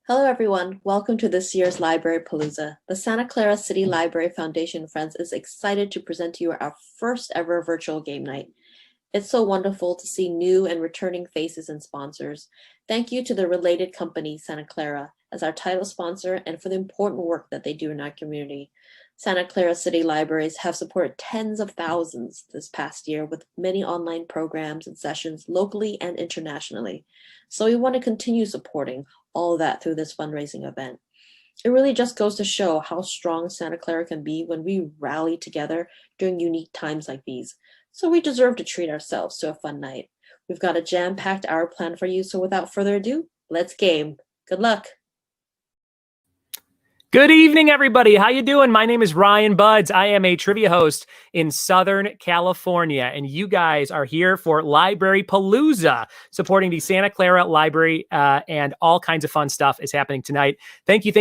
Hello, everyone. Welcome to this year's Library Palooza. The Santa Clara City Library Foundation Friends is excited to present to you our first ever virtual game night. It's so wonderful to see new and returning faces and sponsors. Thank you to the related company, Santa Clara, as our title sponsor and for the important work that they do in our community. Santa Clara City Libraries have supported tens of thousands this past year with many online programs and sessions locally and internationally. So we want to continue supporting all of that through this fundraising event. It really just goes to show how strong Santa Clara can be when we rally together during unique times like these. So we deserve to treat ourselves to a fun night. We've got a jam-packed hour planned for you, so without further ado, let's game. Good luck. Good evening, everybody. How you doing? My name is Ryan Buds. I am a trivia host in Southern California, and you guys are here for Library Palooza, supporting the Santa Clara Library, and all kinds of fun stuff is happening tonight. Thank you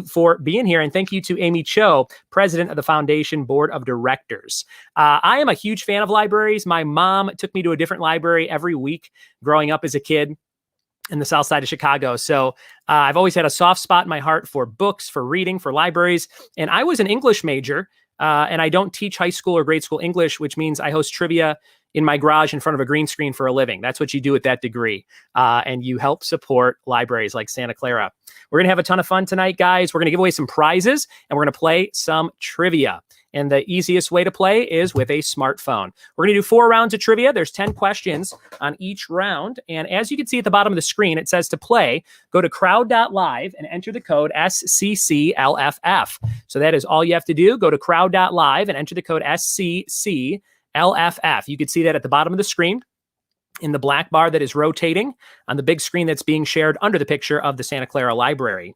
for being here, and thank you to Amy Cho, president of the Foundation Board of Directors. I am a huge fan of libraries. My mom took me to a different library every week growing up as a kid in the south side of Chicago. So I've always had a soft spot in my heart for books, for reading, for libraries. And I was an English major, and I don't teach high school or grade school English, which means I host trivia in my garage in front of a green screen for a living. That's what you do with that degree. And you help support libraries like Santa Clara. We're going to have a ton of fun tonight, guys. We're going to give away some prizes, and we're going to play some trivia. And the easiest way to play is with a smartphone. We're going to do 4 rounds of trivia. There's 10 questions on each round. And as you can see at the bottom of the screen, it says to play, go to crowd.live and enter the code SCCLFF. So that is all you have to do. Go to crowd.live and enter the code SCCLFF. You can see that at the bottom of the screen in the black bar that is rotating on the big screen that's being shared under the picture of the Santa Clara Library.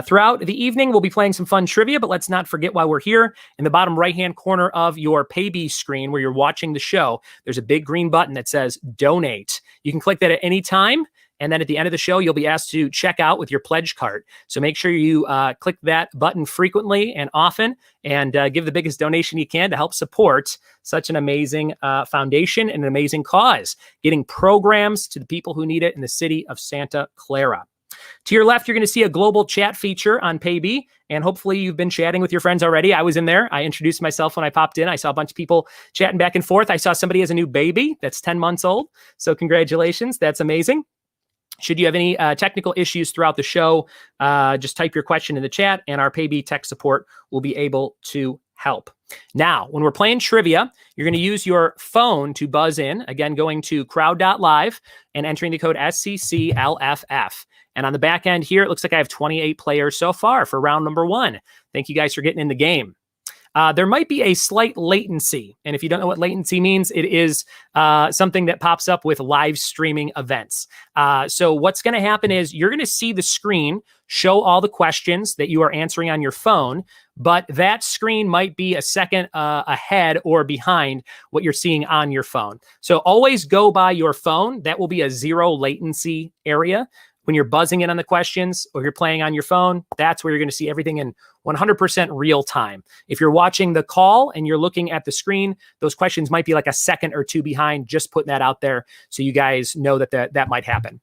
Throughout the evening, we'll be playing some fun trivia, but let's not forget while we're here, in the bottom right-hand corner of your Paybe screen where you're watching the show, there's a big green button that says Donate. You can click that at any time, and then at the end of the show, you'll be asked to check out with your pledge card. So make sure you click that button frequently and often, and give the biggest donation you can to help support such an amazing foundation and an amazing cause, getting programs to the people who need it in the city of Santa Clara. To your left, you're going to see a global chat feature on Paybe, and hopefully you've been chatting with your friends already. I was in there. I introduced myself when I popped in. I saw a bunch of people chatting back and forth. I saw somebody has a new baby that's 10 months old. So congratulations. That's amazing. Should you have any technical issues throughout the show, just type your question in the chat, and our Paybe tech support will be able to help. Now, when we're playing trivia, you're going to use your phone to buzz in. Again, going to crowd.live and entering the code SCCLFF. And on the back end here, it looks like I have 28 players so far for round number 1. Thank you guys for getting in the game. There might be a slight latency. And if you don't know what latency means, it is something that pops up with live streaming events. So what's going to happen is you're going to see the screen show all the questions that you are answering on your phone, but that screen might be a second ahead or behind what you're seeing on your phone. So always go by your phone. That will be a 0 latency area. When you're buzzing in on the questions or you're playing on your phone, that's where you're going to see everything in 100% real time. If you're watching the call and you're looking at the screen, those questions might be like a second or 2 behind. Just putting that out there so you guys know that that might happen.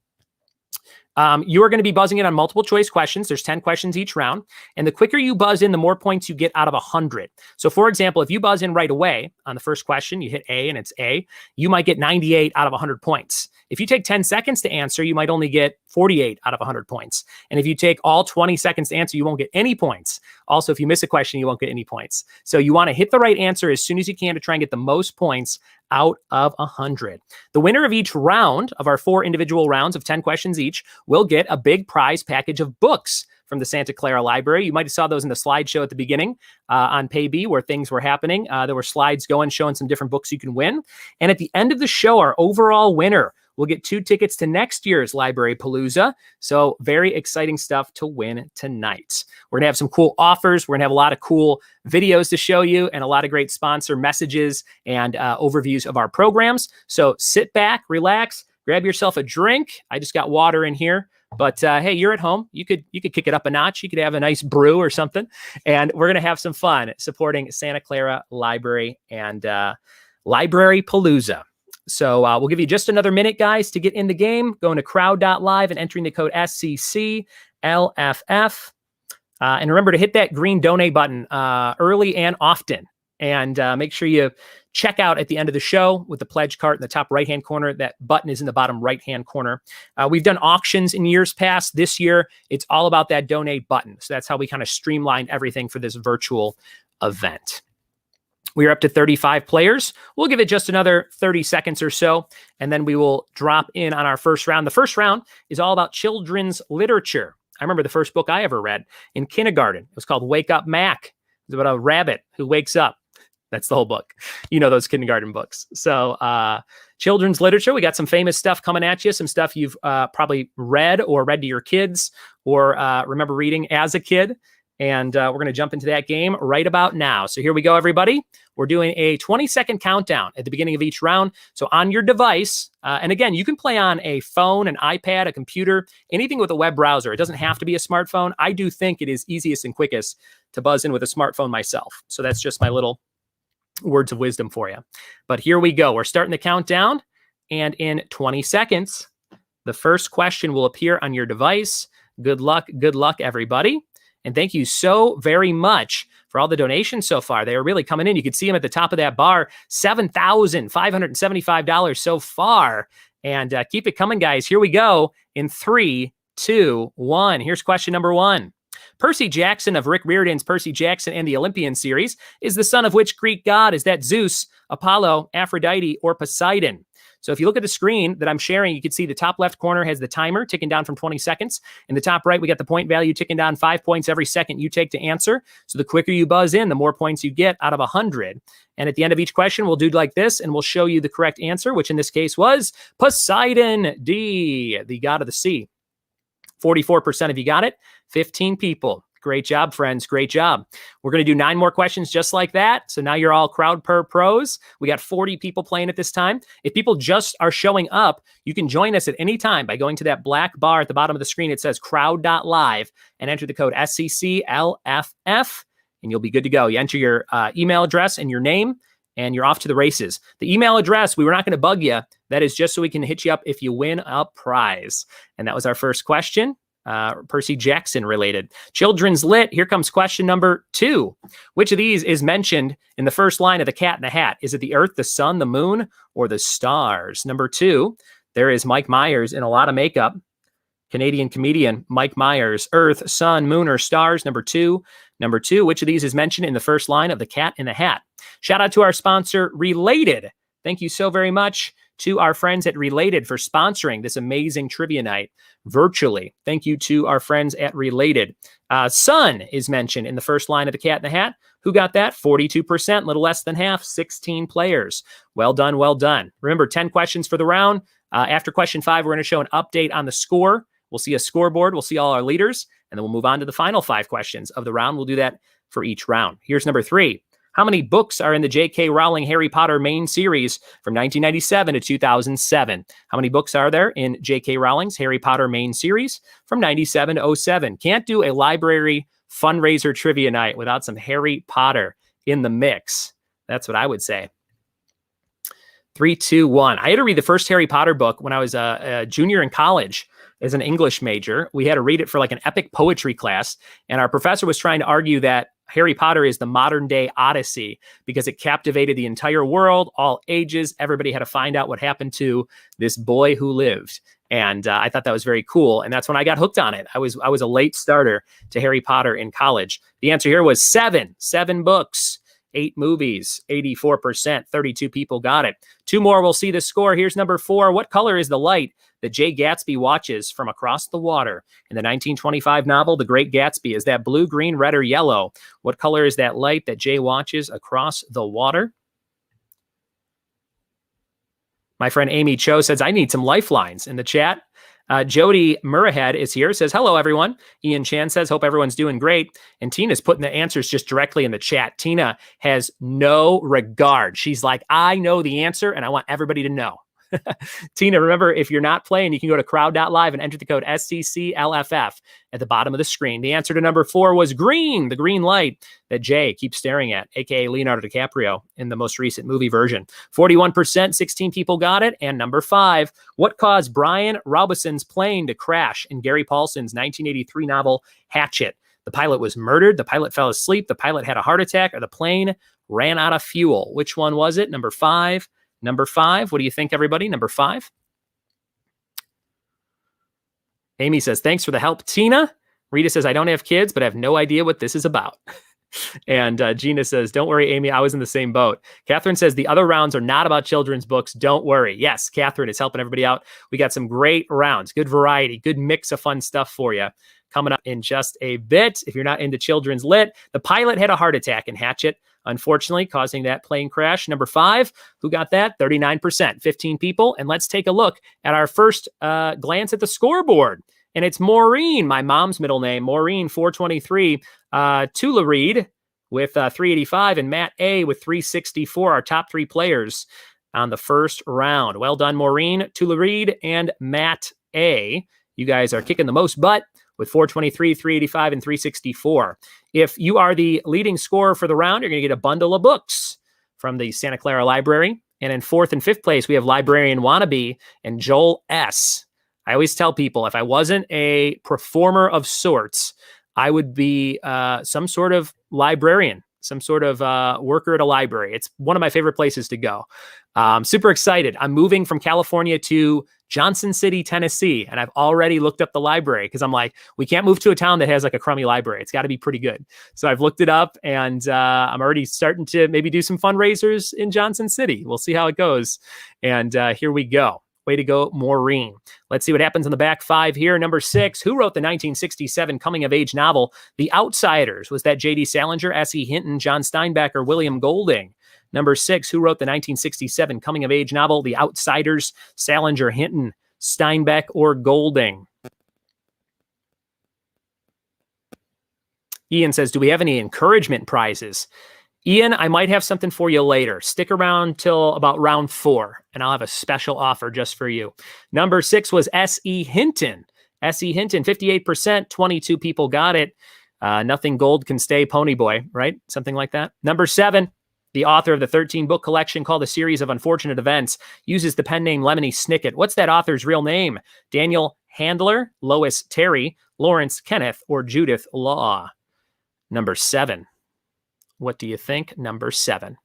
You are going to be buzzing in on multiple choice questions. There's 10 questions each round. And the quicker you buzz in, the more points you get out of 100. So for example, if you buzz in right away on the first question, you hit A and it's A, you might get 98 out of 100 points. If you take 10 seconds to answer, you might only get 48 out of 100 points. And if you take all 20 seconds to answer, you won't get any points. Also, if you miss a question, you won't get any points. So you want to hit the right answer as soon as you can to try and get the most points out of 100. The winner of each round of our 4 individual rounds of 10 questions each will get a big prize package of books from the Santa Clara Library. You might have saw those in the slideshow at the beginning on Paybe where things were happening. There were slides going showing some different books you can win. And at the end of the show, our overall winner will get 2 tickets to next year's Library Palooza. So very exciting stuff to win tonight. We're going to have some cool offers. We're going to have a lot of cool videos to show you and a lot of great sponsor messages and overviews of our programs. So sit back, relax, grab yourself a drink. I just got water in here. But hey, you're at home. You could kick it up a notch. You could have a nice brew or something. And we're going to have some fun supporting Santa Clara Library and Library Palooza. So we'll give you just another minute, guys, to get in the game. Going to crowd.live and entering the code SCCLFF. And remember to hit that green donate button early and often. And make sure you check out at the end of the show with the pledge cart in the top right-hand corner. That button is in the bottom right-hand corner. We've done auctions in years past. This year, it's all about that donate button. So that's how we kind of streamlined everything for this virtual event. We are up to 35 players. We'll give it just another 30 seconds or so, and then we will drop in on our first round. The first round is all about children's literature. I remember the first book I ever read in kindergarten. It was called Wake Up Mac. It was about a rabbit who wakes up. That's the whole book. You know those kindergarten books. So children's literature, we got some famous stuff coming at you, some stuff you've probably read or read to your kids or remember reading as a kid. And we're going to jump into that game right about now. So here we go, everybody. We're doing a 20-second countdown at the beginning of each round. So on your device, and again, you can play on a phone, an iPad, a computer, anything with a web browser. It doesn't have to be a smartphone. I do think it is easiest and quickest to buzz in with a smartphone myself. So that's just my little words of wisdom for you. But here we go. We're starting the countdown. And in 20 seconds, the first question will appear on your device. Good luck, everybody. And thank you so very much for all the donations so far. They are really coming in. You can see them at the top of that bar, $7,575 so far. And keep it coming, guys. Here we go in 3, 2, 1. Here's question number 1. Percy Jackson of Rick Riordan's Percy Jackson and the Olympian series is the son of which Greek god? Is that Zeus, Apollo, Aphrodite, or Poseidon? So if you look at the screen that I'm sharing, you can see the top left corner has the timer ticking down from 20 seconds. In the top right, we got the point value ticking down 5 points every second you take to answer. So the quicker you buzz in, the more points you get out of 100. And at the end of each question, we'll do like this, and we'll show you the correct answer, which in this case was Poseidon, D, the god of the sea. 44% of you got it. 15 people. Great job, friends. Great job. We're going to do 9 more questions just like that. So now you're all crowd per pros. We got 40 people playing at this time. If people just are showing up, you can join us at any time by going to that black bar at the bottom of the screen. It says crowd.live and enter the code SCCLFF and you'll be good to go. You enter your email address and your name and you're off to the races. The email address, we were not going to bug you. That is just so we can hit you up if you win a prize. And that was our first question. Percy Jackson related. Children's lit. Here comes question number 2. Which of these is mentioned in the first line of The Cat in the Hat? Is it the Earth, the Sun, the Moon, or the stars? Number 2, there is Mike Myers in a lot of makeup. Canadian comedian Mike Myers. Earth, Sun, Moon, or stars? Number 2. Number 2, which of these is mentioned in the first line of The Cat in the Hat? Shout out to our sponsor, Related. Thank you so very much to our friends at Related for sponsoring this amazing trivia night virtually. Thank you to our friends at Related. Sun is mentioned in the first line of The Cat in the Hat. Who got that? 42%, little less than half, 16 players. Well done, well done. Remember, 10 questions for the round. After question 5, we're going to show an update on the score. We'll see a scoreboard. We'll see all our leaders, and then we'll move on to the final 5 questions of the round. We'll do that for each round. Here's number 3. How many books are in the J.K. Rowling Harry Potter main series from 1997 to 2007? How many books are there in J.K. Rowling's Harry Potter main series from 97 to 07? Can't do a library fundraiser trivia night without some Harry Potter in the mix. That's what I would say. 3, 2, 1. I had to read the first Harry Potter book when I was a junior in college as an English major. We had to read it for like an epic poetry class. And our professor was trying to argue that Harry Potter is the modern day Odyssey because it captivated the entire world, all ages. Everybody had to find out what happened to this boy who lived. And I thought that was very cool. And that's when I got hooked on it. I was a late starter to Harry Potter in college. The answer here was 7 books, 8 movies, 84%, 32 people got it. 2 more, we'll see the score. Here's number 4. What color is the light that Jay Gatsby watches from across the water in the 1925 novel, The Great Gatsby? Is that blue, green, red, or yellow? What color is that light that Jay watches across the water? My friend Amy Cho says, I need some lifelines in the chat. Jody Murahead is here, says, hello, everyone. Ian Chan says, hope everyone's doing great. And Tina's putting the answers just directly in the chat. Tina has no regard. She's like, I know the answer, and I want everybody to know. Tina, remember, if you're not playing, you can go to crowd.live and enter the code SCCLFF at the bottom of the screen. The answer to number 4 was green, the green light that Jay keeps staring at, aka Leonardo DiCaprio in the most recent movie version. 41%, 16 people got it. And number 5, what caused Brian Robeson's plane to crash in Gary Paulson's 1983 novel Hatchet? The pilot was murdered, the pilot fell asleep, the pilot had a heart attack, or the plane ran out of fuel. Which one was it? Number 5. Number 5. What do you think, everybody? Number 5. Amy says, thanks for the help, Tina. Rita says, I don't have kids, but I have no idea what this is about. And Gina says, don't worry, Amy, I was in the same boat. Catherine says, the other rounds are not about children's books. Don't worry. Yes, Catherine is helping everybody out. We got some great rounds, good variety, good mix of fun stuff for you coming up in just a bit. If you're not into children's lit, the pilot had a heart attack in Hatchet, unfortunately, causing that plane crash. Number 5, who got that? 39%, 15 people. And let's take a look at our first glance at the scoreboard. And it's Maureen, my mom's middle name, Maureen, 423. Tula Reed with 385 and Matt A with 364, our top 3 players on the first round. Well done, Maureen, Tula Reed, and Matt A. You guys are kicking the most butt with 423, 385, and 364. If you are the leading scorer for the round, you're going to get a bundle of books from the Santa Clara Library. And in 4th and 5th place, we have Librarian Wannabe and Joel S. I always tell people, if I wasn't a performer of sorts, I would be some sort of librarian, some sort of worker at a library. It's one of my favorite places to go. Super excited. I'm moving from California to Johnson City, Tennessee, and I've already looked up the library because I'm like, we can't move to a town that has like a crummy library. It's got to be pretty good. So I've looked it up, and I'm already starting to maybe do some fundraisers in Johnson City. We'll see how it goes. And here we go. Way to go, Maureen. Let's see what happens in the back 5 here. Number 6, who wrote the 1967 coming-of-age novel, The Outsiders? Was that J.D. Salinger, S.E. Hinton, John Steinbeck, or William Golding? Number 6, who wrote the 1967 coming-of-age novel, The Outsiders? Salinger, Hinton, Steinbeck, or Golding? Ian says, do we have any encouragement prizes? Ian, I might have something for you later. Stick around till about round 4, and I'll have a special offer just for you. Number 6 was S.E. Hinton. S.E. Hinton, 58%, 22 people got it. Nothing gold can stay, Pony Boy, right? Something like that. Number 7, the author of the 13-book collection called A Series of Unfortunate Events, uses the pen name Lemony Snicket. What's that author's real name? Daniel Handler, Lois Terry, Lawrence Kenneth, or Judith Law? Number 7. What do you think? Number 7.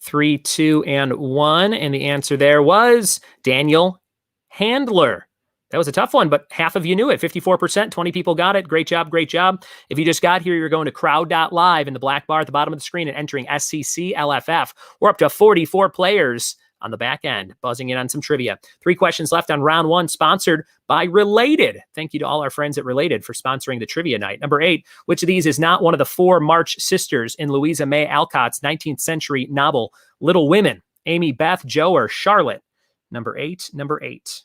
3, 2, and 1. And the answer there was Daniel Handler. That was a tough one, but half of you knew it. 54%, 20 people got it. Great job, great job. If you just got here, you're going to crowd.live in the black bar at the bottom of the screen and entering SCCLFF. We're up to 44 players on the back end, buzzing in on some trivia. 3 questions left on round 1, sponsored by Related. Thank you to all our friends at Related for sponsoring the trivia night. Number 8, which of these is not one of the 4 March sisters in Louisa May Alcott's 19th century novel, Little Women? Amy, Beth, Joe, or Charlotte? Number 8, number 8.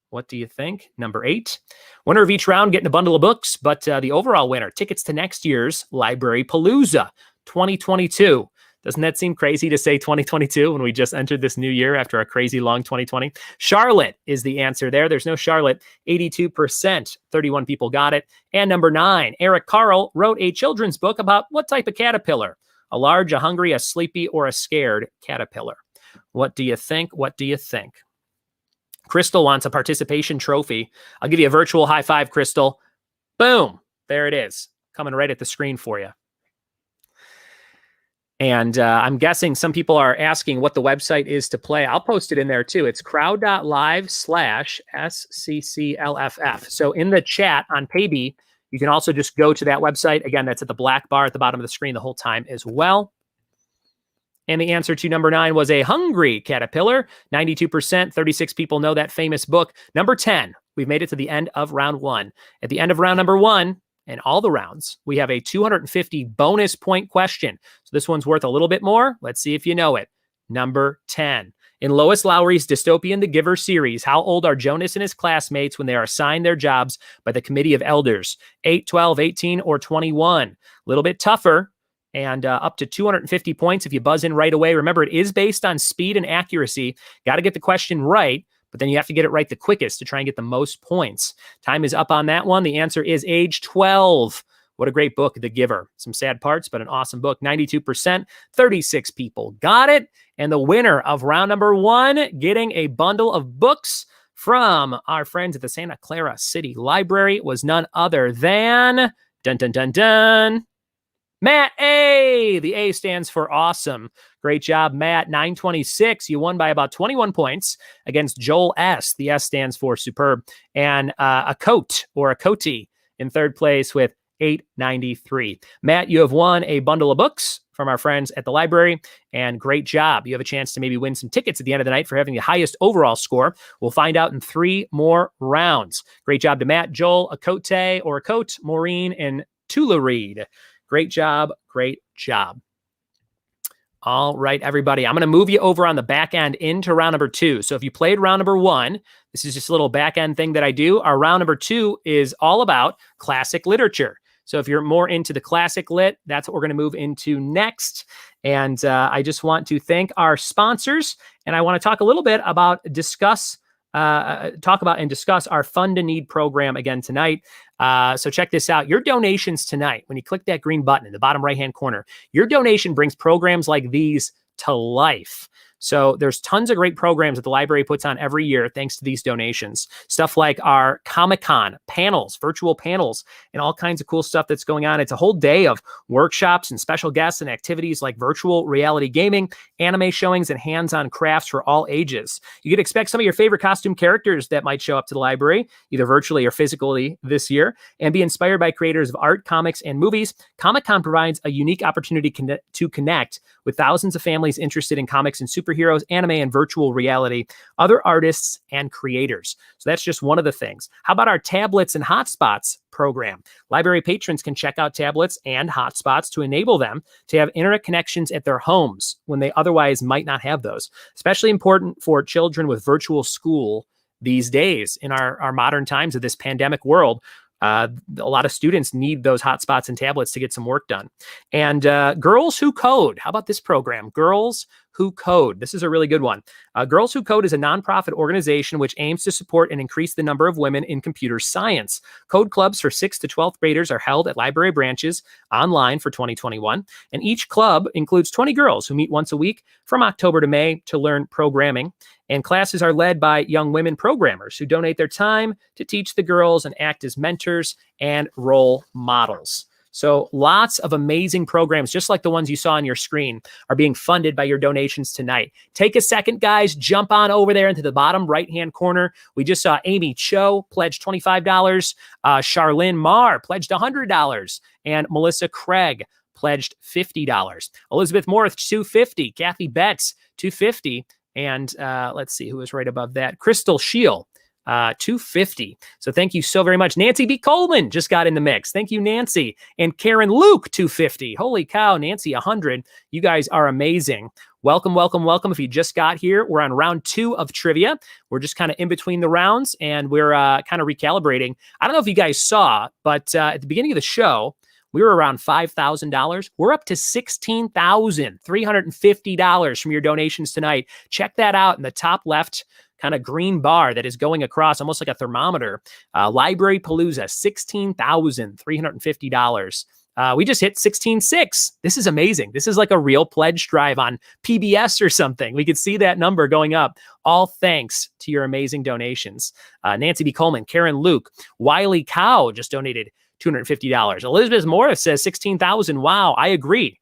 What do you think? Number 8. Winner of each round getting a bundle of books, but the overall winner, tickets to next year's Library Palooza 2022. Doesn't that seem crazy to say 2022 when we just entered this new year after a crazy long 2020? Charlotte is the answer there. There's no Charlotte. 82%. 31 people got it. And number 9, Eric Carle wrote a children's book about what type of caterpillar? A large, a hungry, a sleepy, or a scared caterpillar? What do you think? What do you think? Crystal wants a participation trophy. I'll give you a virtual high five, Crystal. Boom. There it is. Coming right at the screen for you. And I'm guessing some people are asking what the website is to play. I'll post it in there too. It's crowd.live/SCCLFF. So in the chat on Paybe, you can also just go to that website. Again, that's at the black bar at the bottom of the screen the whole time as well. And the answer to number 9 was a hungry caterpillar. 92%, 36 people know that famous book. Number 10, we've made it to the end of round 1. At the end of round number 1, and all the rounds, we have a 250 bonus point question. So this one's worth a little bit more. Let's see if you know it. Number 10. In Lois Lowry's dystopian The Giver series, how old are Jonas and his classmates when they are assigned their jobs by the Committee of Elders? 8, 12, 18, or 21? A little bit tougher. and up to 250 points if you buzz in right away. Remember, it is based on speed and accuracy. Got to get the question right, but then you have to get it right the quickest to try and get the most points. Time is up on that one. The answer is age 12. What a great book, The Giver. Some sad parts, but an awesome book. 92%, 36 people got it. And the winner of round number 1, getting a bundle of books from our friends at the Santa Clara City Library, was none other than, dun, dun, dun, dun, Matt A. The A stands for awesome. Great job, Matt. 926. You won by about 21 points against Joel S. The S stands for superb. And a coat or a coatee in third place with 893. Matt, you have won a bundle of books from our friends at the library, and great job. You have a chance to maybe win some tickets at the end of the night for having the highest overall score. We'll find out in 3 more rounds. Great job to Matt, Joel, Akote or Akote, Maureen, and Tula Reed. Great job. Great job. All right, everybody. I'm going to move you over on the back end into round number 2. So if you played round number 1, this is just a little back end thing that I do. Our round number 2 is all about classic literature. So if you're more into the classic lit, that's what we're going to move into next. And I just want to thank our sponsors, and I want to talk a little bit about discuss our Fund a Need program again tonight. So check this out. Your donations tonight, when you click that green button in the bottom right-hand corner, your donation brings programs like these to life. So there's tons of great programs that the library puts on every year thanks to these donations. Stuff like our Comic-Con panels, virtual panels, and all kinds of cool stuff that's going on. It's a whole day of workshops and special guests and activities like virtual reality gaming, anime showings, and hands-on crafts for all ages. You could expect some of your favorite costume characters that might show up to the library, either virtually or physically this year, and be inspired by creators of art, comics, and movies. Comic-Con provides a unique opportunity to connect with thousands of families interested in comics and superheroes, anime, and virtual reality, other artists, and creators. So that's just one of the things. How about our tablets and hotspots program? Library patrons can check out tablets and hotspots to enable them to have internet connections at their homes when they otherwise might not have those. Especially important for children with virtual school these days in our modern times of this pandemic world. A lot of students need those hotspots and tablets to get some work done. And Girls Who Code. How about this program? Girls Who Code. This is a really good one. Girls Who Code is a nonprofit organization which aims to support and increase the number of women in computer science. Code clubs for 6th to 12th graders are held at library branches online for 2021. And each club includes 20 girls who meet once a week from October to May to learn programming. And classes are led by young women programmers who donate their time to teach the girls and act as mentors and role models. So lots of amazing programs, just like the ones you saw on your screen, are being funded by your donations tonight. Take a second, guys. Jump on over there into the bottom right-hand corner. We just saw Amy Cho pledge $25. Charlene Marr pledged $100. And Melissa Craig pledged $50. Elizabeth Morris, $250. Kathy Betts, $250. And let's see who was right above that. Crystal Scheel, $250. So thank you so very much. Nancy B. Coleman just got in the mix. Thank you, Nancy. And Karen Luke, $250. Holy cow, Nancy, $100. You guys are amazing. Welcome, welcome, welcome. If you just got here, we're on round 2 of trivia. We're just kind of in between the rounds, and we're kind of recalibrating. I don't know if you guys saw, but at the beginning of the show, we were around $5,000. We're up to $16,350 from your donations tonight. Check that out in the top left kind of green bar that is going across almost like a thermometer. Library Palooza, $16,350. We just hit 16.6. This is amazing. This is like a real pledge drive on PBS or something. We could see that number going up, all thanks to your amazing donations. Nancy B. Coleman, Karen Luke, Wiley Cow just donated $250. Elizabeth Morris says 16,000. Wow, I agree.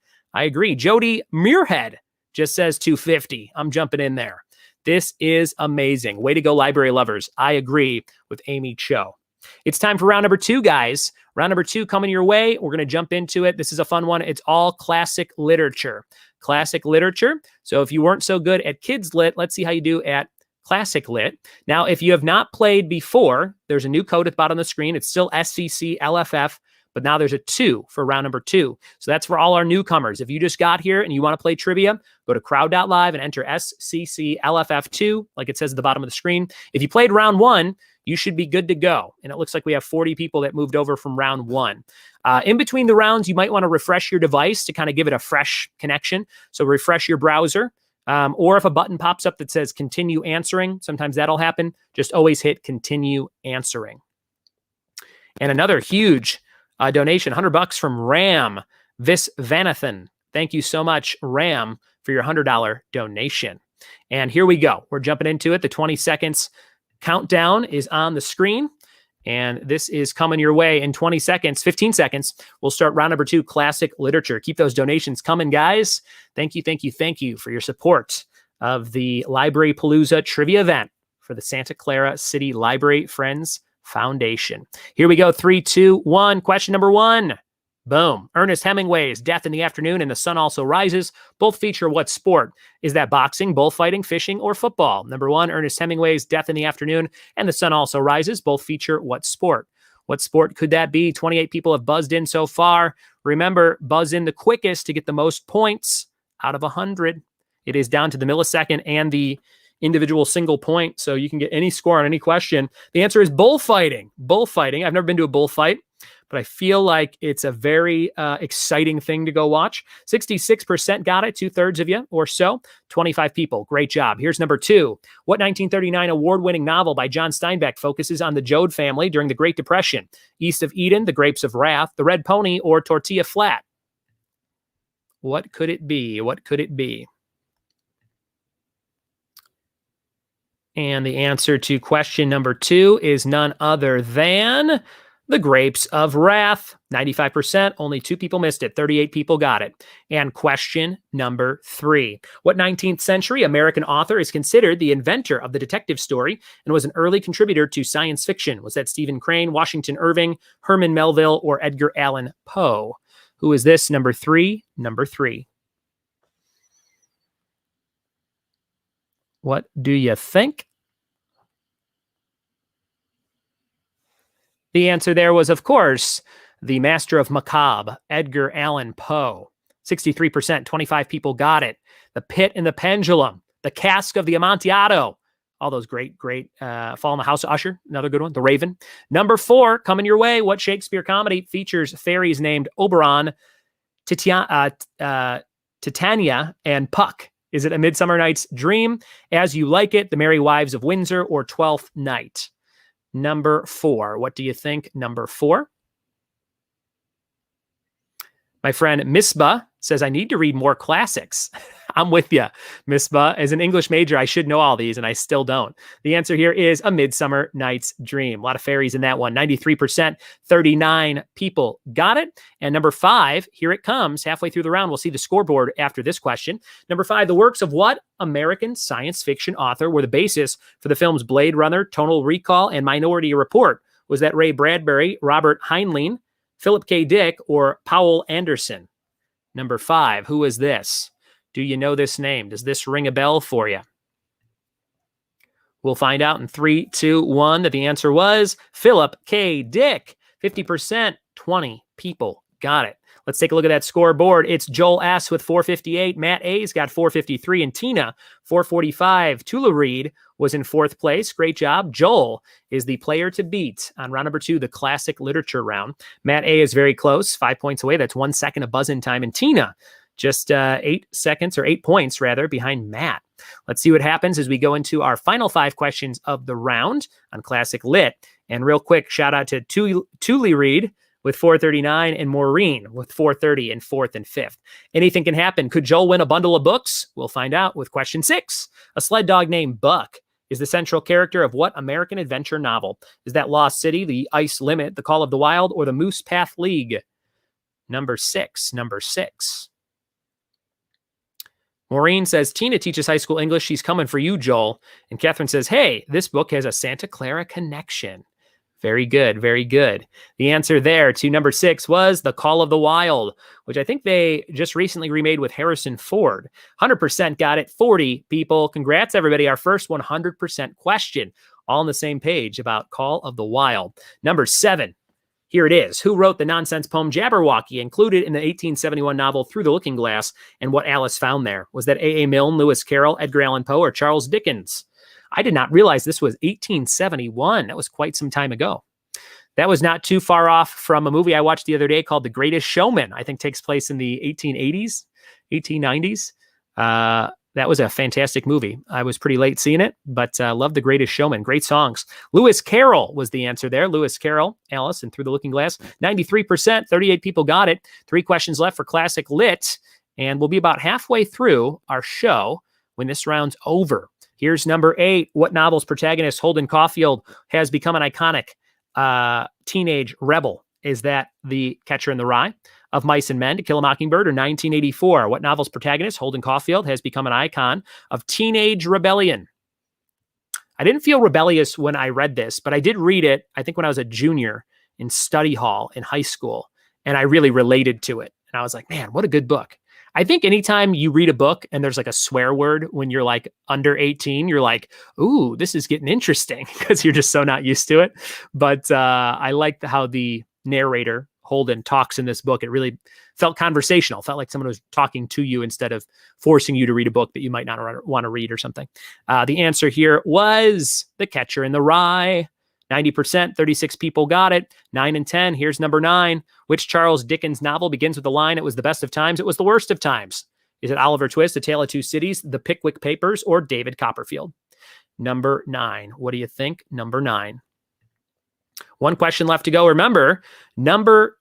Jody Muirhead just says $250. I'm jumping in there. This is amazing. Way to go, library lovers. I agree with Amy Cho. It's time for round number 2, guys. Round number 2 coming your way. We're going to jump into it. This is a fun one. It's all classic literature. Classic literature. So if you weren't so good at Kids Lit, let's see how you do at Classic Lit. Now, if you have not played before, there's a new code at the bottom of the screen. It's still SCC LFF but now there's a 2 for round number 2. So that's for all our newcomers. If you just got here and you want to play trivia, go to crowd.live and enter SCCLFF2, like it says at the bottom of the screen. If you played round 1, you should be good to go. And it looks like we have 40 people that moved over from round 1. In between the rounds, you might want to refresh your device to kind of give it a fresh connection. So refresh your browser. Or if a button pops up that says continue answering, sometimes that'll happen. Just always hit continue answering. And another huge donation, $100 from Ram Visvanathan. Thank you so much, Ram, for your $100 donation. And here we go. We're jumping into it. The 20 seconds countdown is on the screen. And this is coming your way in 20 seconds, 15 seconds. We'll start round number 2, classic literature. Keep those donations coming, guys. Thank you, thank you, thank you for your support of the Library Palooza trivia event for the Santa Clara City Library Friends Foundation. Here we go. 3, 2, 1. Question number 1. Boom. Ernest Hemingway's Death in the Afternoon and the Sun Also Rises both feature what sport? Is that boxing, bullfighting, fishing, or football? Number 1, Ernest Hemingway's Death in the Afternoon and the Sun Also Rises both feature what sport? What sport could that be? 28 people have buzzed in so far. Remember, buzz in the quickest to get the most points out of 100. It is down to the millisecond and the individual single point, so you can get any score on any question. The answer is bullfighting. Bullfighting. I've never been to a bullfight, but I feel like it's a very exciting thing to go watch. 66% got it, 2/3 of you or so. 25 people. Great job. Here's number 2. What 1939 award-winning novel by John Steinbeck focuses on the Joad family during the Great Depression? East of Eden, The Grapes of Wrath, The Red Pony, or Tortilla Flat? What could it be? What could it be? And the answer to question number 2 is none other than The Grapes of Wrath. 95%, only 2 people missed it. 38 people got it. And question number 3. What 19th century American author is considered the inventor of the detective story and was an early contributor to science fiction? Was that Stephen Crane, Washington Irving, Herman Melville, or Edgar Allan Poe? Who is this? Number 3. Number 3. What do you think? The answer there was, of course, the master of macabre, Edgar Allan Poe. 63%, 25 people got it. The Pit and the Pendulum, The Cask of the Amontillado. All those great Fall in the House of Usher, another good one. The Raven. Number 4, coming your way. What Shakespeare comedy features fairies named Oberon, Titania, and Puck? Is it A Midsummer Night's Dream, As You Like It, The Merry Wives of Windsor, or Twelfth Night? Number 4. What do you think? Number 4. My friend Misbah says, I need to read more classics. I'm with you, Misbah. As an English major, I should know all these, and I still don't. The answer here is A Midsummer Night's Dream. A lot of fairies in that one. 93%, 39 people got it. And number 5, here it comes. Halfway through the round, we'll see the scoreboard after this question. Number 5, the works of what American science fiction author were the basis for the films Blade Runner, Total Recall, and Minority Report? Was that Ray Bradbury, Robert Heinlein, Philip K. Dick, or Powell Anderson? Number 5, who is this? Do you know this name? Does this ring a bell for you? We'll find out in 3, 2, 1 that the answer was Philip K. Dick. 50%, 20 people got it. Let's take a look at that scoreboard. It's Joel S. with 458. Matt A's got 453. And Tina, 445. Tula Reed was in 4th place. Great job. Joel is the player to beat on round number 2, the classic literature round. Matt A is very close, 5 points away. That's 1 second of buzz-in time. And Tina, just 8 seconds, or 8 points rather, behind Matt. Let's see what happens as we go into our final 5 questions of the round on Classic Lit. And real quick, shout out to Tuli Reed with 439 and Maureen with 430 in 4th and 5th. Anything can happen. Could Joel win a bundle of books? We'll find out with question 6. A sled dog named Buck is the central character of what American adventure novel? Is that Lost City, The Ice Limit, The Call of the Wild, or The Moose Path League? Number 6. Number 6. Maureen says, Tina teaches high school English. She's coming for you, Joel. And Catherine says, hey, this book has a Santa Clara connection. Very good. Very good. The answer there to number 6 was The Call of the Wild, which I think they just recently remade with Harrison Ford. 100% got it. 40 people. Congrats, everybody. Our first 100% question. All on the same page about Call of the Wild. Number 7. Here it is. Who wrote the nonsense poem Jabberwocky, included in the 1871 novel Through the Looking Glass, and what Alice found there? Was that A.A. Milne, Lewis Carroll, Edgar Allan Poe, or Charles Dickens? I did not realize this was 1871. That was quite some time ago. That was not too far off from a movie I watched the other day called The Greatest Showman. I think takes place in the 1880s, 1890s. That was a fantastic movie. I was pretty late seeing it, but loved The Greatest Showman. Great songs. Lewis Carroll was the answer there. Lewis Carroll, Alice, and Through the Looking Glass. 93%, 38 people got it. 3 questions left for Classic Lit, and we'll be about halfway through our show when this round's over. Here's number 8. What novel's protagonist, Holden Caufield, has become an iconic teenage rebel? Is that The Catcher in the Rye, Of Mice and Men, To Kill a Mockingbird, or 1984? What novel's protagonist, Holden Caufield, has become an icon of teenage rebellion? I didn't feel rebellious when I read this, but I did read it, I think when I was a junior in study hall in high school, and I really related to it. And I was like, man, what a good book. I think anytime you read a book and there's like a swear word when you're like under 18, you're like, ooh, this is getting interesting, because you're just so not used to it. But I liked how the narrator, Holden, talks in this book. It really felt conversational, felt like someone was talking to you instead of forcing you to read a book that you might not want to read or something. The answer here was The Catcher in the Rye. 90%, 36 people got it. 9 and 10. Here's number 9. Which Charles Dickens novel begins with the line, "It was the best of times, it was the worst of times"? Is it Oliver Twist, A Tale of Two Cities, The Pickwick Papers, or David Copperfield? Number 9. What do you think? Number 9. 1 question left to go. Remember, number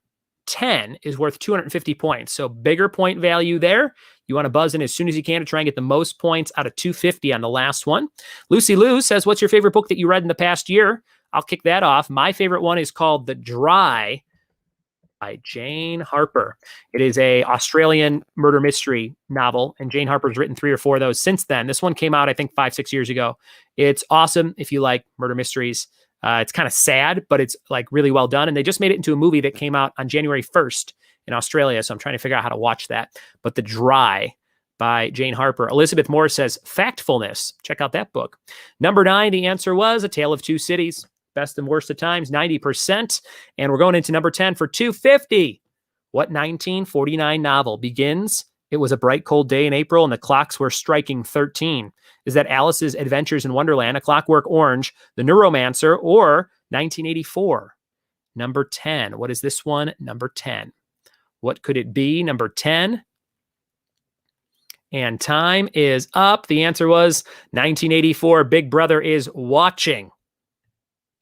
10 is worth 250 points. So bigger point value there. You want to buzz in as soon as you can to try and get the most points out of 250 on the last one. Lucy Lou says, what's your favorite book that you read in the past year? I'll kick that off. My favorite one is called The Dry by Jane Harper. It is a Australian murder mystery novel, and Jane Harper's written 3 or 4 of those since then. This one came out, I think, 5-6 years ago. It's awesome if you like murder mysteries. It's kind of sad, but it's like really well done. And they just made it into a movie that came out on January 1st in Australia. So I'm trying to figure out how to watch that. But The Dry by Jane Harper. Elizabeth Moore says, Factfulness. Check out that book. Number 9, the answer was A Tale of Two Cities. Best and worst of times, 90%. And we're going into number 10 for 250. What 1949 novel begins? It was a bright, cold day in April, and the clocks were striking 13. Is that Alice's Adventures in Wonderland, A Clockwork Orange, The Neuromancer, or 1984? Number 10. What is this one? Number 10. What could it be? Number 10. And time is up. The answer was 1984. Big Brother is Watching.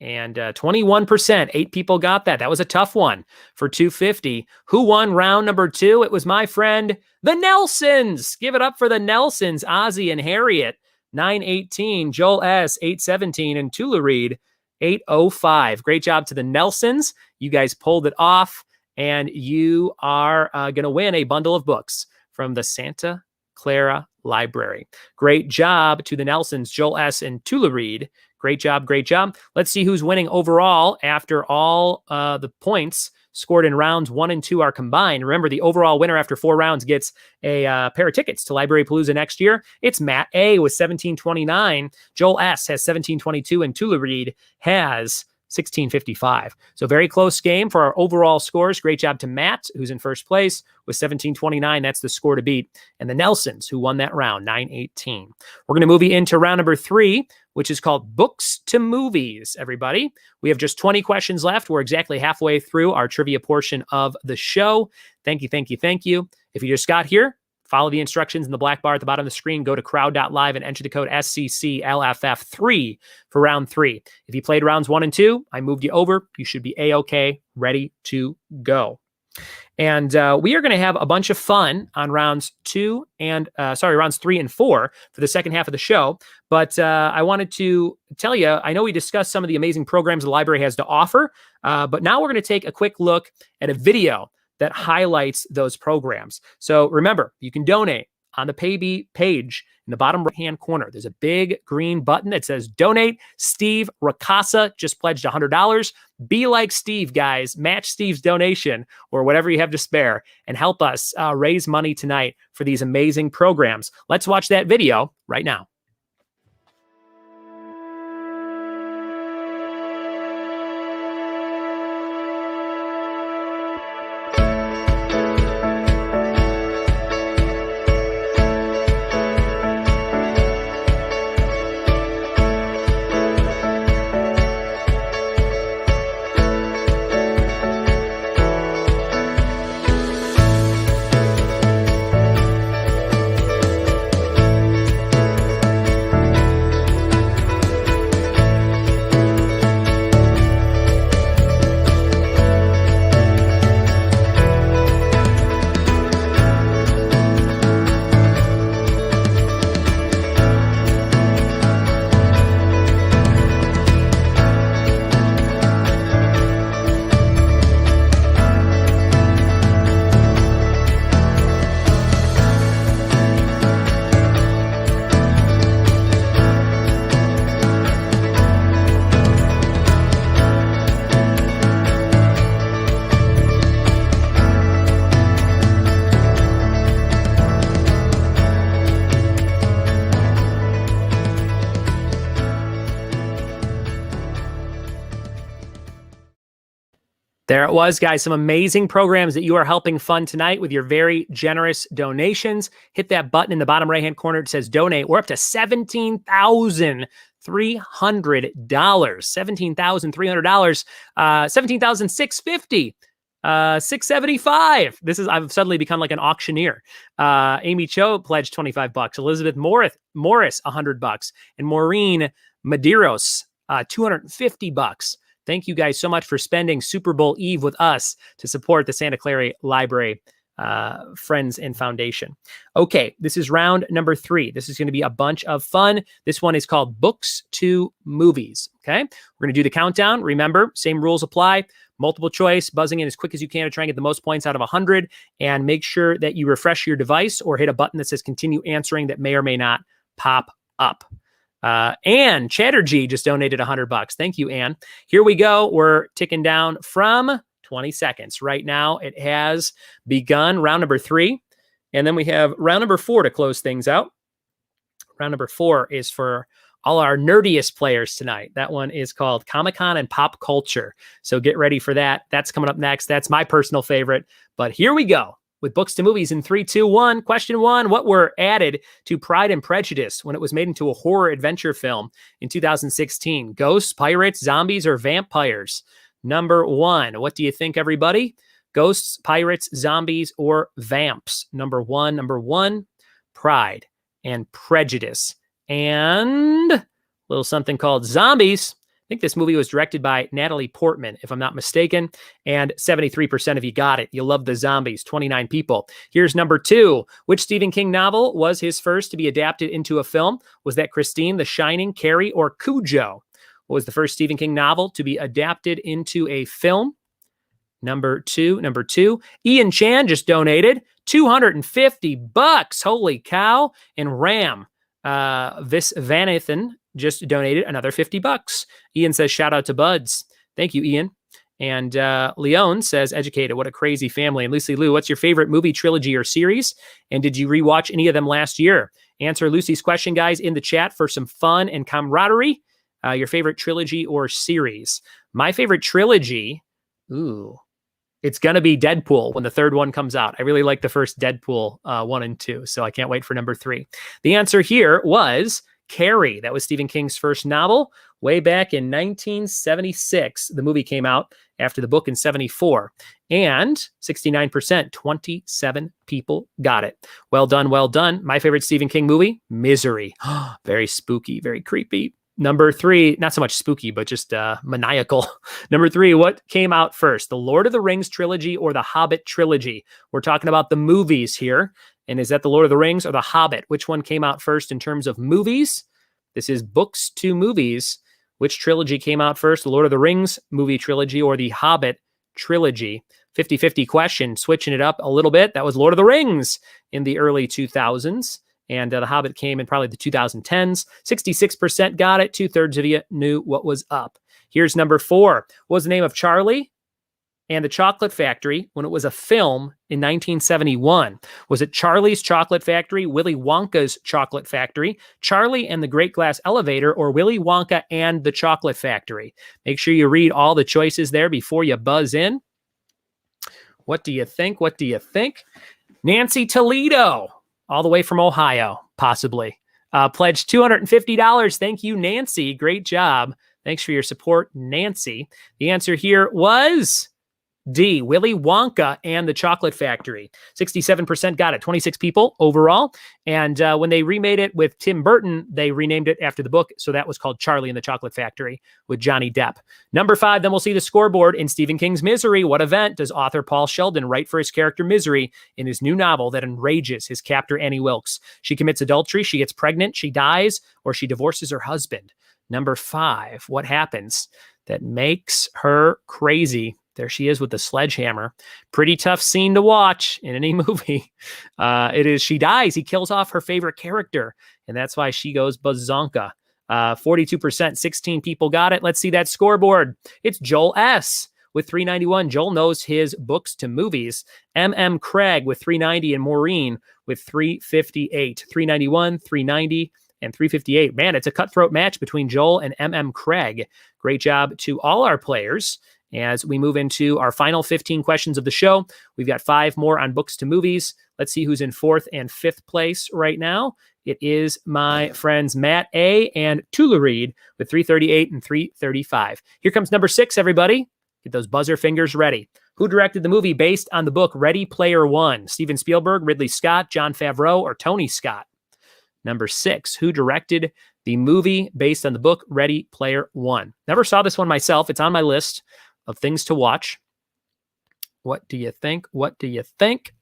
And 21%, 8 people got that. That was a tough one for 250. Who won round number 2? It was my friend, the Nelsons. Give it up for the Nelsons, Ozzy and Harriet, 918, Joel S, 817, and Tula Reed, 805. Great job to the Nelsons. You guys pulled it off, and you are going to win a bundle of books from the Santa Clara Library. Great job to the Nelsons, Joel S, and Tula Reed. Great job. Great job. Let's see who's winning overall after all the points scored in rounds 1 and 2 are combined. Remember, the overall winner after 4 rounds gets a pair of tickets to Library Palooza next year. It's Matt A with 1729. Joel S has 1722, and Tula Reed has 1655. So very close game for our overall scores. Great job to Matt, who's in first place with 1729. That's the score to beat. And the Nelsons, who won that round, 918. We're going to move you into round number 3, which is called Books to Movies, everybody. We have just 20 questions left. We're exactly halfway through our trivia portion of the show. Thank you, thank you, thank you. If you just got here, follow the instructions in the black bar at the bottom of the screen. Go to crowd.live and enter the code SCCLFF3 for round 3. If you played rounds 1 and 2, I moved you over. You should be A-OK, ready to go. And we are going to have a bunch of fun on rounds 3 and 4 for the second half of the show. But I wanted to tell you, I know we discussed some of the amazing programs the library has to offer, but now we're going to take a quick look at a video that highlights those programs. So remember, you can donate on the Paybe page in the bottom right-hand corner. There's a big green button that says Donate. Steve Ricasa just pledged $100. Be like Steve, guys. Match Steve's donation or whatever you have to spare and help us raise money tonight for these amazing programs. Let's watch that video right now. There it was, guys. Some amazing programs that you are helping fund tonight with your very generous donations. Hit that button in the bottom right-hand corner. It says donate. We're up to $17,300. $17,300. $17,650. $675. I've suddenly become like an auctioneer. Amy Cho pledged $25. Elizabeth Morris, $100. And Maureen Medeiros, $250. Thank you guys so much for spending Super Bowl Eve with us to support the Santa Clara Library Friends and Foundation. Okay, this is round number 3. This is going to be a bunch of fun. This one is called Books to Movies. Okay, we're going to do the countdown. Remember, same rules apply. Multiple choice, buzzing in as quick as you can to try and get the most points out of 100. And make sure that you refresh your device or hit a button that says continue answering that may or may not pop up. Ann Chatterjee just donated $100. Thank you, Ann. Here we go. We're ticking down from 20 seconds. Right now, it has begun round number 3. And then we have round number 4 to close things out. Round number 4 is for all our nerdiest players tonight. That one is called Comic-Con and Pop Culture. So get ready for that. That's coming up next. That's my personal favorite. But here we go with Books to Movies in 3, 2, 1. Question 1, what were added to Pride and Prejudice when it was made into a horror adventure film in 2016? Ghosts, pirates, zombies, or vampires? Number 1, what do you think, everybody? Ghosts, pirates, zombies, or vamps? Number one, Pride and Prejudice. And a little something called Zombies. I think this movie was directed by Natalie Portman, if I'm not mistaken. And 73% of you got it. You love the zombies, 29 people. Here's number 2. Which Stephen King novel was his first to be adapted into a film? Was that Christine, The Shining, Carrie, or Cujo? What was the first Stephen King novel to be adapted into a film? Number two. Ian Chan just donated $250. Holy cow. And Ram Visvanathan just donated another $50. Ian says, shout out to Buds. Thank you, Ian. And Leon says, educated. What a crazy family. And Lucy Lou, what's your favorite movie, trilogy, or series? And did you rewatch any of them last year? Answer Lucy's question, guys, in the chat for some fun and camaraderie. Your favorite trilogy or series? My favorite trilogy, it's going to be Deadpool when the third one comes out. I really like the first Deadpool 1 and 2, so I can't wait for number 3. The answer here was Carrie. That was Stephen King's first novel way back in 1976. The movie came out after the book in 74. And 69%, 27 people got it. Well done, well done. My favorite Stephen King movie, Misery. Very spooky, very creepy. Number 3, not so much spooky, but just maniacal. Number 3, what came out first? The Lord of the Rings trilogy or the Hobbit trilogy? We're talking about the movies here. And is that the Lord of the Rings or the Hobbit? Which one came out first in terms of movies? This is Books to Movies. Which trilogy came out first? The Lord of the Rings movie trilogy or the Hobbit trilogy? 50-50 question, switching it up a little bit. That was Lord of the Rings in the early 2000s. And the Hobbit came in probably the 2010s. 66% got it. 2/3 of you knew what was up. Here's number 4. What was the name of Charlie and the Chocolate Factory when it was a film in 1971? Was it Charlie's Chocolate Factory, Willy Wonka's Chocolate Factory, Charlie and the Great Glass Elevator, or Willy Wonka and the Chocolate Factory? Make sure you read all the choices there before you buzz in. What do you think? What do you think? Nancy Toledo, all the way from Ohio, possibly. Pledged $250. Thank you, Nancy. Great job. Thanks for your support, Nancy. The answer here was D, Willy Wonka and the Chocolate Factory. 67% got it, 26 people overall. And when they remade it with Tim Burton, they renamed it after the book. So that was called Charlie and the Chocolate Factory with Johnny Depp. Number 5, then we'll see the scoreboard in Stephen King's Misery. What event does author Paul Sheldon write for his character Misery in his new novel that enrages his captor Annie Wilkes? She commits adultery, she gets pregnant, she dies, or she divorces her husband. Number 5, what happens that makes her crazy? There she is with the sledgehammer. Pretty tough scene to watch in any movie. It is, she dies. He kills off her favorite character. And that's why she goes bazonka. 42%, 16 people got it. Let's see that scoreboard. It's Joel S. with 391. Joel knows his Books to Movies. M.M. Craig with 390 and Maureen with 358. 391, 390, and 358. Man, it's a cutthroat match between Joel and M.M. Craig. Great job to all our players. as we move into our final 15 questions of the show. We've got 5 more on books to movies. Let's see who's in 4th and 5th place right now. It is my friends Matt A. and Tula Reed with 338 and 335. Here comes number 6, everybody. Get those buzzer fingers ready. Who directed the movie based on the book Ready Player One? Steven Spielberg, Ridley Scott, Jon Favreau, or Tony Scott? Number 6, who directed the movie based on the book Ready Player One? Never saw this one myself. It's on my list of things to watch. What do you think? What do you think?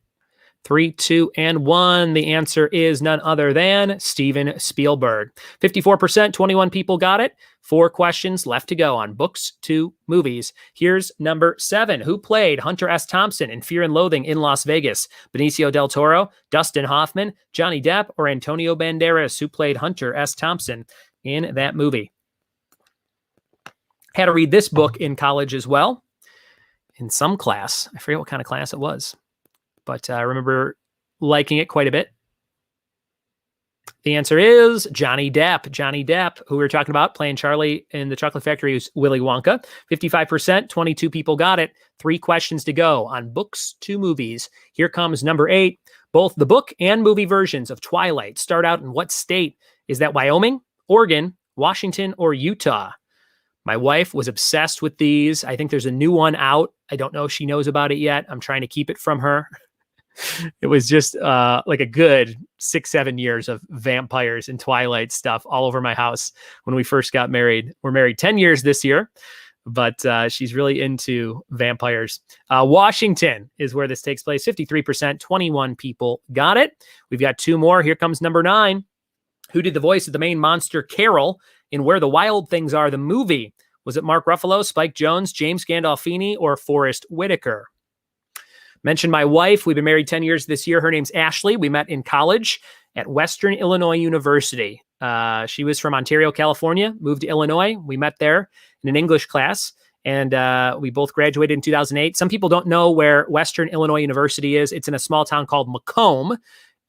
3, 2, and 1. The answer is none other than Steven Spielberg. 54%, 21 people got it. 4 questions left to go on books to movies. Here's number 7. Who played Hunter S. Thompson in Fear and Loathing in Las Vegas? Benicio del Toro, Dustin Hoffman, Johnny Depp, or Antonio Banderas, who played Hunter S. Thompson in that movie? Had to read this book in college as well. In some class. I forget what kind of class it was, but I remember liking it quite a bit. The answer is Johnny Depp. Johnny Depp, who we were talking about, playing Charlie in the Chocolate Factory, is Willy Wonka. 55%, 22 people got it. 3 questions to go on books to movies. Here comes number 8. Both the book and movie versions of Twilight start out in what state? Is that Wyoming, Oregon, Washington, or Utah? My wife was obsessed with these. I think there's a new one out. I don't know if she knows about it yet. I'm trying to keep it from her. It was just like a good 6-7 years of vampires and Twilight stuff all over my house when we first got married. We're married 10 years this year, but she's really into vampires. Washington is where this takes place. 53%, 21 people got it. We've got 2 more. Here comes number 9. Who did the voice of the main monster Carol in Where the Wild Things Are, the movie? Was it Mark Ruffalo, Spike Jonze, James Gandolfini, or Forrest Whitaker? Mentioned my wife. We've been married 10 years this year. Her name's Ashley. We met in college at Western Illinois University. She was from Ontario, California, moved to Illinois. We met there in an English class, and we both graduated in 2008. Some people don't know where Western Illinois University is. It's in a small town called Macomb.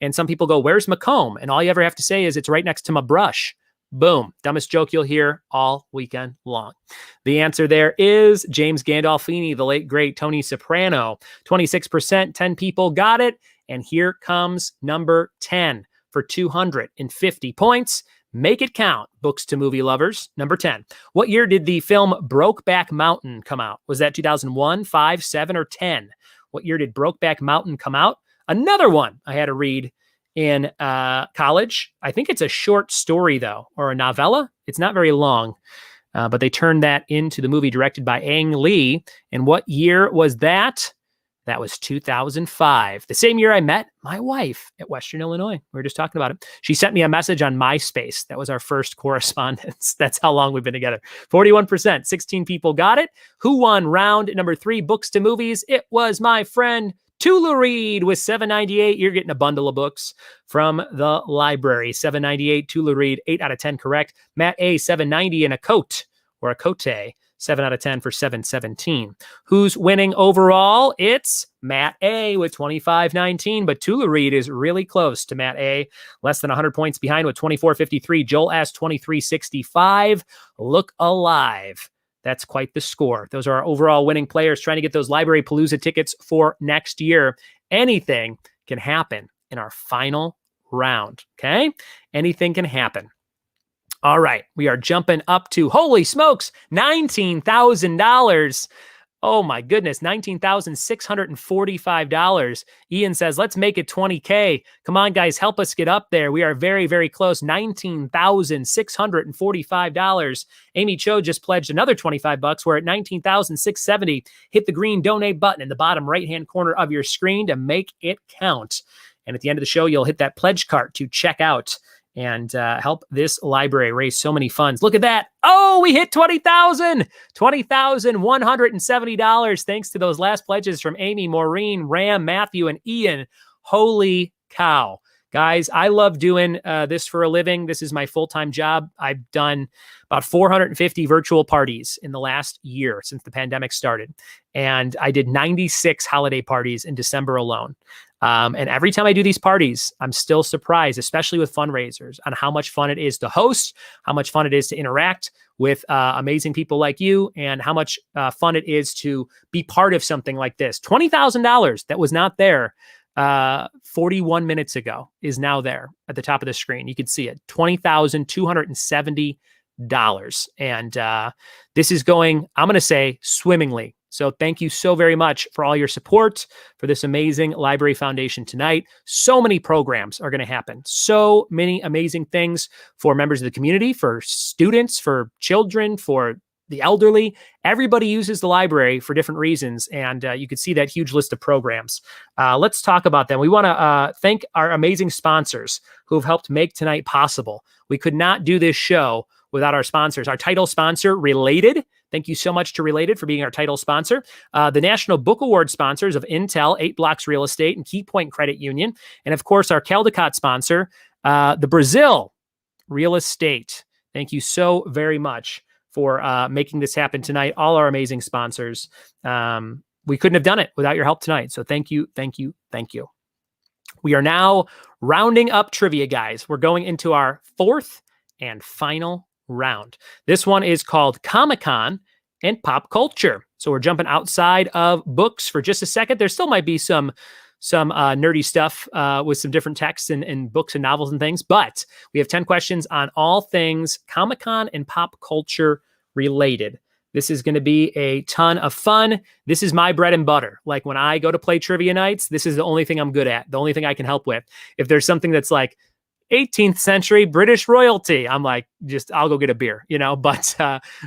And some people go, where's Macomb? And all you ever have to say is it's right next to my brush. Boom. Dumbest joke you'll hear all weekend long. The answer there is James Gandolfini, the late, great Tony Soprano. 26%, 10 people got it. And here comes number 10 for 250 points. Make it count, books to movie lovers. Number 10. What year did the film Brokeback Mountain come out? Was that 2001, 5, 7, or 10? What year did Brokeback Mountain come out? Another one I had to read in college. I think it's a short story, though, or a novella. It's not very long, but they turned that into the movie directed by Ang Lee. And what year was that? That was 2005. The same year I met my wife at Western Illinois. We were just talking about it. She sent me a message on MySpace. That was our first correspondence. That's how long we've been together. 41%, 16 people got it. Who won round number 3, books to movies? It was my friend Tula Reed with $7.98. You're getting a bundle of books from the library. $7.98, Tula Reed, 8 out of 10 correct. Matt A, $7.90 and a coat or a cote. 7 out of 10 for $7.17. Who's winning overall? It's Matt A with $25.19, but Tula Reed is really close to Matt A. Less than 100 points behind with $24.53. Joel S, $23.65. Look alive. That's quite the score. Those are our overall winning players trying to get those Library Palooza tickets for next year. Anything can happen in our final round, okay? Anything can happen. All right, we are jumping up to, holy smokes, $19,000. Oh my goodness, $19,645. Ian says, let's make it 20K. Come on, guys, help us get up there. We are very, very close. $19,645. Amy Cho just pledged another $25. We're at $19,670. Hit the green donate button in the bottom right-hand corner of your screen to make it count. And at the end of the show, you'll hit that pledge cart to check out and help this library raise so many funds. Look at that. Oh, we hit $20,000. $20,170. Thanks to those last pledges from Amy, Maureen, Ram, Matthew, and Ian. Holy cow. Guys, I love doing this for a living. This is my full-time job. I've done about 450 virtual parties in the last year since the pandemic started. And I did 96 holiday parties in December alone. And every time I do these parties, I'm still surprised, especially with fundraisers, on how much fun it is to host, how much fun it is to interact with amazing people like you, and how much fun it is to be part of something like this. $20,000 that was not there 41 minutes ago is now there at the top of the screen. You can see it, $20,270. And this is going, I'm going to say, swimmingly. So thank you so very much for all your support for this amazing library foundation tonight. So many programs are going to happen. So many amazing things for members of the community, for students, for children, for the elderly. Everybody uses the library for different reasons. And you can see that huge list of programs. Let's talk about them. We want to thank our amazing sponsors who have helped make tonight possible. We could not do this show without our sponsors. Our title sponsor, Related. Thank you so much to Related for being our title sponsor. The National Book Award sponsors of Intel, 8 Blocks Real Estate, and Key Point Credit Union. And of course, our Caldecott sponsor, the Brazil Real Estate. Thank you so very much for making this happen tonight. All our amazing sponsors. We couldn't have done it without your help tonight. So thank you, thank you, thank you. We are now rounding up trivia, guys. We're going into our 4th and final round. This one is called Comic-Con and Pop Culture. So we're jumping outside of books for just a second. There still might be some nerdy stuff with some different texts and books and novels and things, but we have 10 questions on all things Comic-Con and pop culture related. This is going to be a ton of fun. This is my bread and butter. Like when I go to play trivia nights, this is the only thing I'm good at, the only thing I can help with. If there's something that's like 18th century British royalty, I'm like, I'll go get a beer, but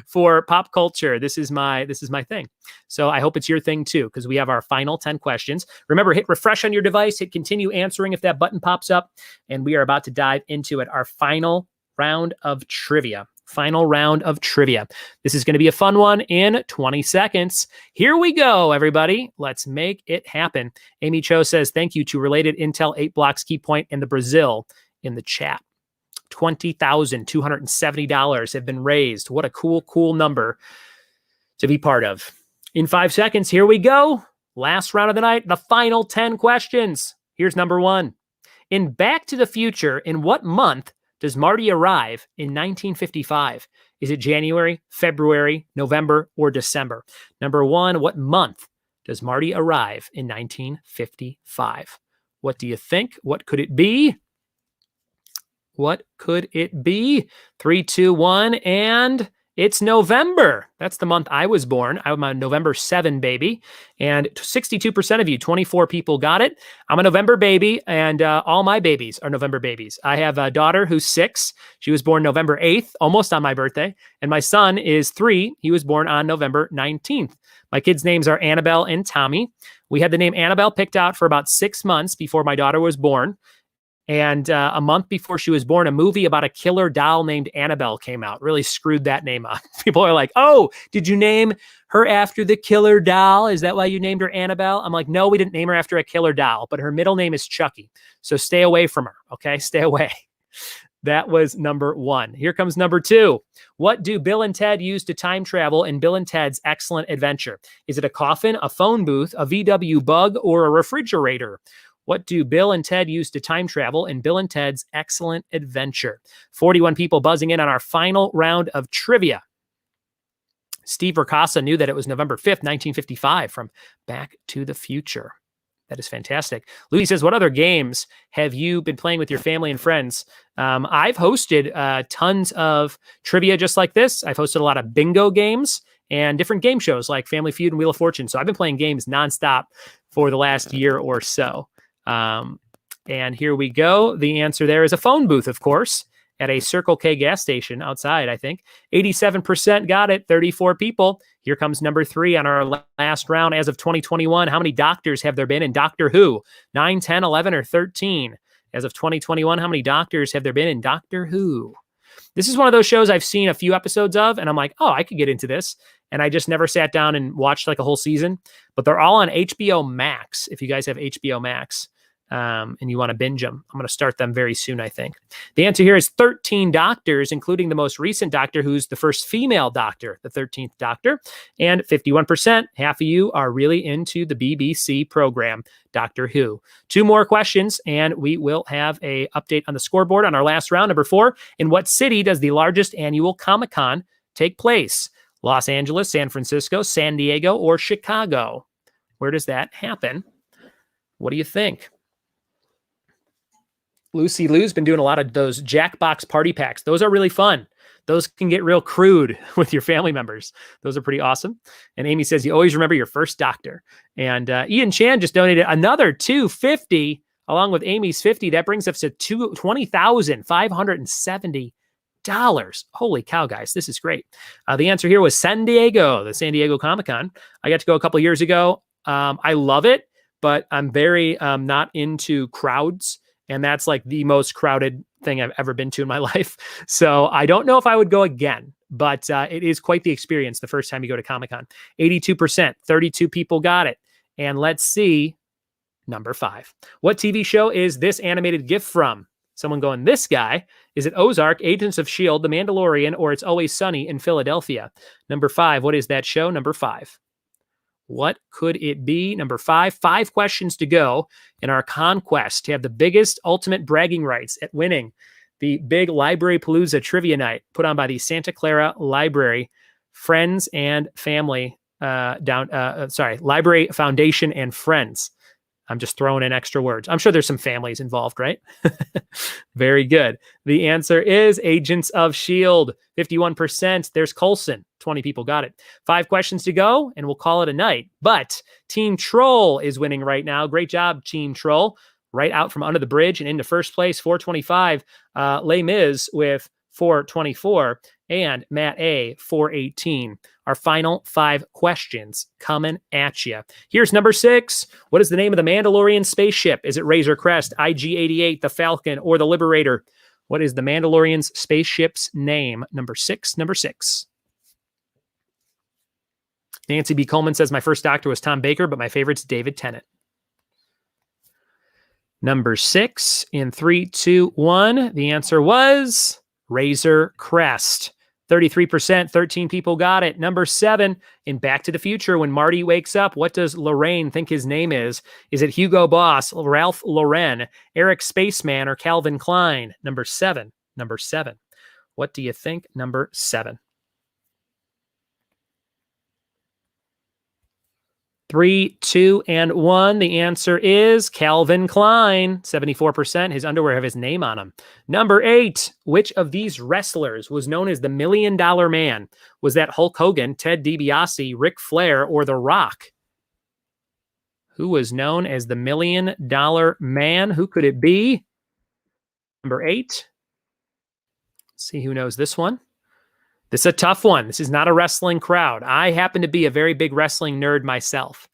for pop culture, this is my thing. So I hope it's your thing too, because we have our final 10 questions. Remember, hit refresh on your device, hit continue answering if that button pops up, and we are about to dive into it. Our final round of trivia. This is going to be a fun one in 20 seconds. Here we go, everybody. Let's make it happen. Amy Cho says, thank you to Related, Intel, 8 Blocks, Key Point, and the Brazil in the chat. $20,270 have been raised. What a cool number to be part of. In 5 seconds, here we go. Last round of the night, the final 10 questions. Here's number 1. In Back to the Future, in what month does Marty arrive in 1955? Is it January, February, November, or December? Number 1, what month does Marty arrive in 1955? What do you think? What could it be? What could it be? 3, 2, 1, and it's November. That's the month I was born. I'm a November 7 baby, and 62% of you, 24 people got it. I'm a November baby, and all my babies are November babies. I have a daughter who's 6. She was born November 8th, almost on my birthday, and my son is 3. He was born on November 19th. My kids' names are Annabelle and Tommy. We had the name Annabelle picked out for about 6 months before my daughter was born. And a month before she was born, a movie about a killer doll named Annabelle came out. Really screwed that name up. People are like, oh, did you name her after the killer doll? Is that why you named her Annabelle? I'm like, no, we didn't name her after a killer doll, but her middle name is Chucky. So stay away from her, okay? Stay away. That was number 1. Here comes number 2. What do Bill and Ted use to time travel in Bill and Ted's Excellent Adventure? Is it a coffin, a phone booth, a VW bug, or a refrigerator? What do Bill and Ted use to time travel in Bill and Ted's Excellent Adventure? 41 people buzzing in on our final round of trivia. Steve Ricasa knew that it was November 5th, 1955 from Back to the Future. That is fantastic. Louis says, what other games have you been playing with your family and friends? I've hosted tons of trivia just like this. I've hosted a lot of bingo games and different game shows like Family Feud and Wheel of Fortune. So I've been playing games nonstop for the last year or so. And here we go. The answer there is a phone booth, of course, at a Circle K gas station outside, I think. 87% got it, 34 people. Here comes number 3 on our last round as of 2021. How many doctors have there been in Doctor Who? 9, 10, 11, or 13? As of 2021, how many doctors have there been in Doctor Who? This is one of those shows I've seen a few episodes of, and I'm like, oh, I could get into this. And I just never sat down and watched like a whole season. But they're all on HBO Max, if you guys have HBO Max. and you want to binge them. I'm going to start them very soon, I think. The answer here is 13 doctors, including the most recent doctor, who's the first female doctor, the 13th doctor. And 51%, half of you are really into the BBC program, Doctor Who. 2 more questions, and we will have an update on the scoreboard on our last round. Number 4, in what city does the largest annual Comic-Con take place? Los Angeles, San Francisco, San Diego, or Chicago? Where does that happen? What do you think? Lucy Lou's been doing a lot of those Jackbox party packs. Those are really fun. Those can get real crude with your family members. Those are pretty awesome. And Amy says, you always remember your first doctor. And Ian Chan just donated another $250 along with Amy's 50. That brings us to $20,570. Holy cow, guys. This is great. The answer here was San Diego, the San Diego Comic-Con. I got to go a couple years ago. I love it, but I'm very not into crowds. And that's like the most crowded thing I've ever been to in my life. So I don't know if I would go again, but it is quite the experience the first time you go to Comic-Con. 82%, 32 people got it. And let's see, number 5. What TV show is this animated GIF from? Someone going, this guy. Is it Ozark, Agents of S.H.I.E.L.D., The Mandalorian, or It's Always Sunny in Philadelphia? Number 5, what is that show? Number 5. What could it be? Number 5, 5 questions to go in our conquest to have the biggest ultimate bragging rights at winning the big Library Palooza trivia night put on by the Santa Clara Library Friends and Family Library Foundation and Friends. I'm just throwing in extra words. I'm sure there's some families involved, right? Very good. The answer is Agents of S.H.I.E.L.D. 51%. There's Coulson. 20 people got it. 5 questions to go, and we'll call it a night. But Team Troll is winning right now. Great job, Team Troll. Right out from under the bridge and into first place, 425. Les Mis with 424. And Matt A, 418. Our final 5 questions coming at you. Here's number 6. What is the name of the Mandalorian spaceship? Is it Razor Crest, IG-88, the Falcon, or the Liberator? What is the Mandalorian's spaceship's name? Number 6. Nancy B. Coleman says, my first doctor was Tom Baker, but my favorite's David Tennant. Number 6 in 3, 2, 1. The answer was Razor Crest. 33%, 13 people got it. Number 7, in Back to the Future, when Marty wakes up, what does Lorraine think his name is? Is it Hugo Boss, Ralph Lauren, Eric Spaceman, or Calvin Klein? Number 7. What do you think? Number 7. 3, 2, and 1. The answer is Calvin Klein. 74%. His underwear have his name on them. Number 8. Which of these wrestlers was known as the $1 Million Man? Was that Hulk Hogan, Ted DiBiase, Ric Flair, or The Rock? Who was known as the $1 Million Man? Who could it be? Number 8. Let's see who knows this one. This is a tough one. This is not a wrestling crowd. I happen to be a very big wrestling nerd myself,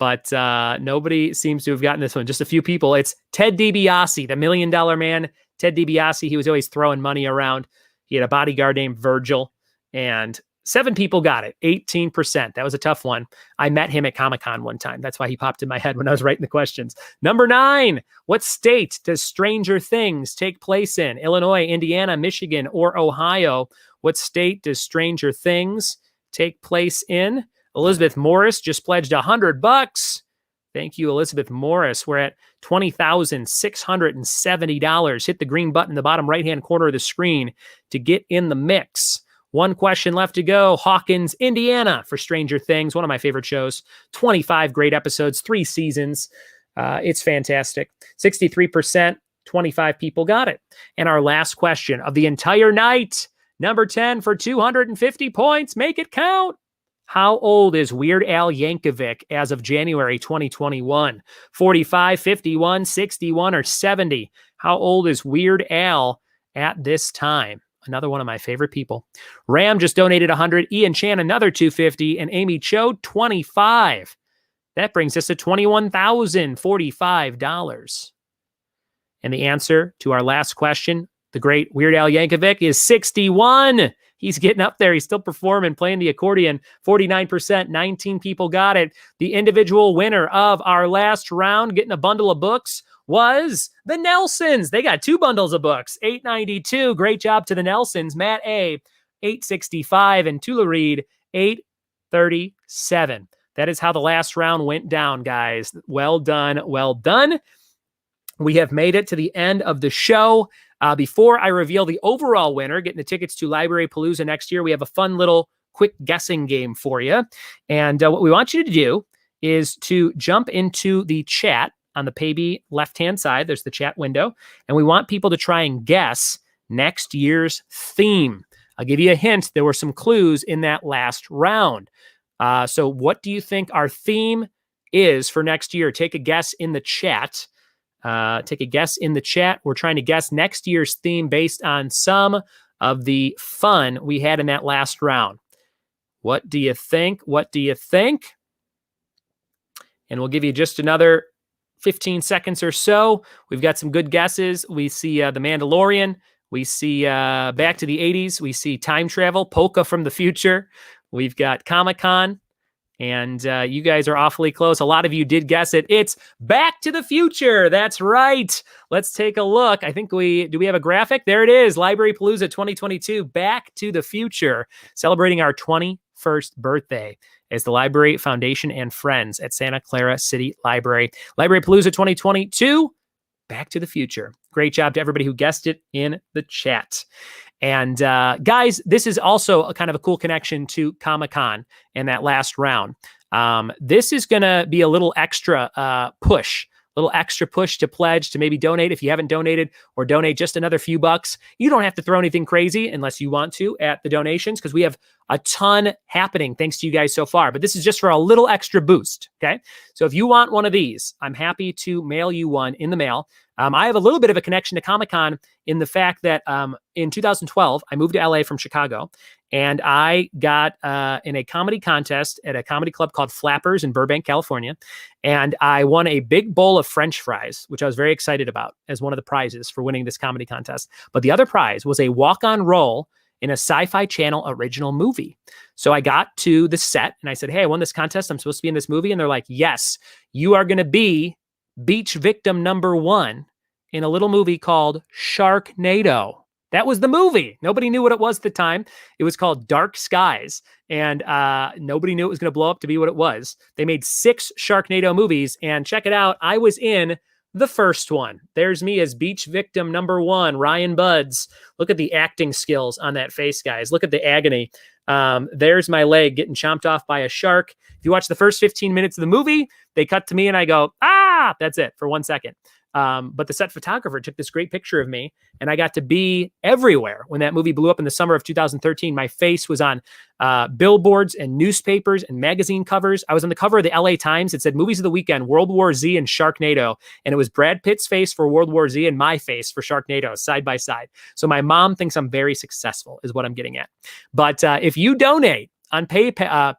but nobody seems to have gotten this one. Just a few people. It's Ted DiBiase, the $1 Million Man. Ted DiBiase, he was always throwing money around. He had a bodyguard named Virgil, and 7 people got it, 18%. That was a tough one. I met him at Comic-Con one time. That's why he popped in my head when I was writing the questions. Number 9, what state does Stranger Things take place in? Illinois, Indiana, Michigan, or Ohio? What state does Stranger Things take place in? Elizabeth Morris just pledged $100. Thank you, Elizabeth Morris. We're at $20,670. Hit the green button in the bottom right-hand corner of the screen to get in the mix. 1 question left to go. Hawkins, Indiana for Stranger Things, one of my favorite shows. 25 great episodes, 3 seasons. It's fantastic. 63%, 25 people got it. And our last question of the entire night, number 10 for 250 points. Make it count. How old is Weird Al Yankovic as of January 2021? 45, 51, 61, or 70? How old is Weird Al at this time? Another one of my favorite people. Ram just donated 100. Ian Chan, another 250. And Amy Cho, 25. That brings us to $21,045. And the answer to our last question, the great Weird Al Yankovic, is 61. He's getting up there. He's still performing, playing the accordion. 49%, 19 people got it. The individual winner of our last round, getting a bundle of books, was the Nelsons. They got 2 bundles of books, $8.92. Great job to the Nelsons. Matt A, $8.65, and Tula Reed, $8.37. That is how the last round went down, guys. Well done. Well done. We have made it to the end of the show. Before I reveal the overall winner, getting the tickets to Library Palooza next year, we have a fun little quick guessing game for you. And what we want you to do is to jump into the chat on the Paybe left-hand side. There's the chat window. And we want people to try and guess next year's theme. I'll give you a hint. There were some clues in that last round. So what do you think our theme is for next year? Take a guess in the chat. Take a guess in the chat. We're trying to guess next year's theme based on some of the fun we had in that last round. What do you think? What do you think? And we'll give you just another 15 seconds or so. We've got some good guesses. We see The Mandalorian. We see Back to the 80s. We see Time Travel, Polka from the Future. We've got Comic-Con. And you guys are awfully close. A lot of you did guess it. It's Back to the Future. That's right. Let's take a look. I think do we have a graphic? There it is. Library Palooza 2022, Back to the Future, celebrating our 21st birthday as the Library Foundation and Friends at Santa Clara City Library. Library Palooza 2022, Back to the Future. Great job to everybody who guessed it in the chat. And guys, this is also a kind of a cool connection to Comic-Con and that last round. This is going to be a little extra push to pledge, to maybe donate if you haven't donated, or donate just another few bucks. You don't have to throw anything crazy unless you want to at the donations, because we have a ton happening thanks to you guys so far. But this is just for a little extra boost, okay? So if you want one of these, I'm happy to mail you one in the mail. I have a little bit of a connection to Comic-Con in the fact that in 2012, I moved to LA from Chicago, and I got in a comedy contest at a comedy club called Flappers in Burbank, California. And I won a big bowl of French fries, which I was very excited about as one of the prizes for winning this comedy contest. But the other prize was a walk-on role in a Sci-Fi Channel original movie. So I got to the set and I said, hey, I won this contest. I'm supposed to be in this movie. And they're like, yes, you are going to be beach victim number 1 in a little movie called Sharknado. That was the movie. Nobody knew what it was at the time. It was called Dark Skies, and nobody knew it was going to blow up to be what it was. They made 6 Sharknado movies, and check it out. I was in the first one. There's me as beach victim number 1, Ryan Buds. Look at the acting skills on that face, guys. Look at the agony. There's my leg getting chomped off by a shark. If you watch the first 15 minutes of the movie, they cut to me and I go, that's it for 1 second. But the set photographer took this great picture of me, and I got to be everywhere. When that movie blew up in the summer of 2013, my face was on billboards and newspapers and magazine covers. I was on the cover of the LA Times. It said Movies of the Weekend, World War Z and Sharknado. And it was Brad Pitt's face for World War Z and my face for Sharknado, side by side. So my mom thinks I'm very successful, is what I'm getting at. But if you donate on PayPal,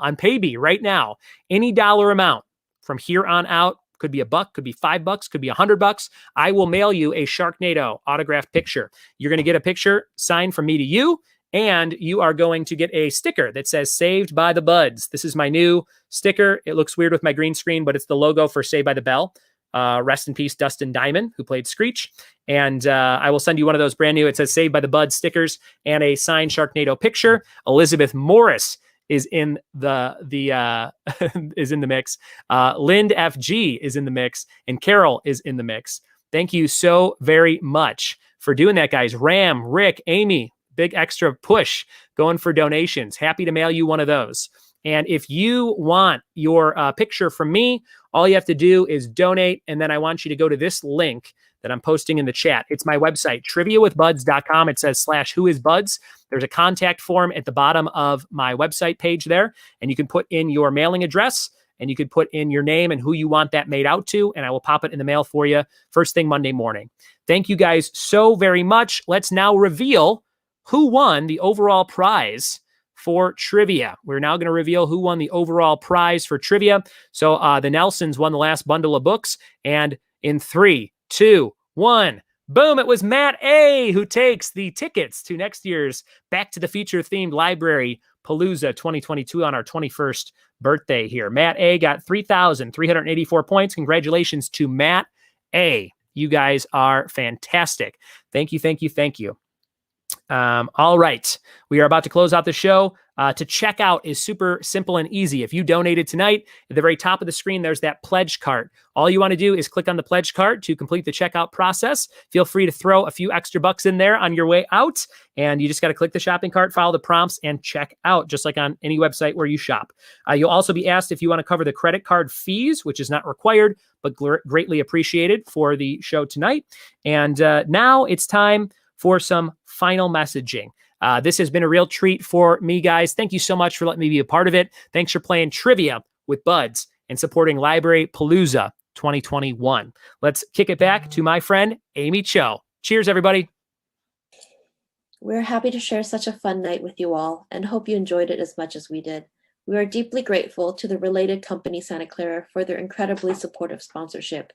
on Paybe right now, any dollar amount from here on out, could be $1, could be $5, could be $100. I will mail you a Sharknado autographed picture. You're going to get a picture signed from me to you, and you are going to get a sticker that says Saved by the Buds. This is my new sticker. It looks weird with my green screen, but it's the logo for Saved by the Bell. Rest in peace, Dustin Diamond, who played Screech. And I will send you one of those brand new, it says Saved by the Buds stickers, and a signed Sharknado picture. Elizabeth Morris is in the is in the mix. Lind FG is in the mix, and Carol is in the mix. Thank you so very much for doing that, guys. Ram, Rick, Amy, big extra push going for donations. Happy to mail you one of those. And if you want your picture from me, all you have to do is donate, and then I want you to go to this link that I'm posting in the chat. It's my website, triviawithbuds.com. It says /whoisbuds. There's a contact form at the bottom of my website page there, and you can put in your mailing address, and you can put in your name and who you want that made out to, and I will pop it in the mail for you first thing Monday morning. Thank you guys so very much. Let's now reveal who won the overall prize for trivia. We're now going to reveal who won the overall prize for trivia. So the Nelsons won the last bundle of books, and in 3, 2, 1, boom, it was Matt A who takes the tickets to next year's Back to the Future themed Library Palooza 2022 on our 21st birthday here. Matt A got 3,384 points. Congratulations to Matt A. You guys are fantastic. Thank you, thank you, thank you. All right. We are about to close out the show. To check out is super simple and easy. If you donated tonight, at the very top of the screen, there's that pledge cart. All you want to do is click on the pledge cart to complete the checkout process. Feel free to throw a few extra bucks in there on your way out. And you just got to click the shopping cart, follow the prompts, and check out, just like on any website where you shop. You'll also be asked if you want to cover the credit card fees, which is not required, but greatly appreciated for the show tonight. And now it's time for some final messaging. This has been a real treat for me, guys. Thank you so much for letting me be a part of it. Thanks for playing trivia with Buds and supporting Library Palooza 2021. Let's kick it back to my friend, Amy Cho. Cheers, everybody. We're happy to share such a fun night with you all and hope you enjoyed it as much as we did. We are deeply grateful to the related company Santa Clara for their incredibly supportive sponsorship.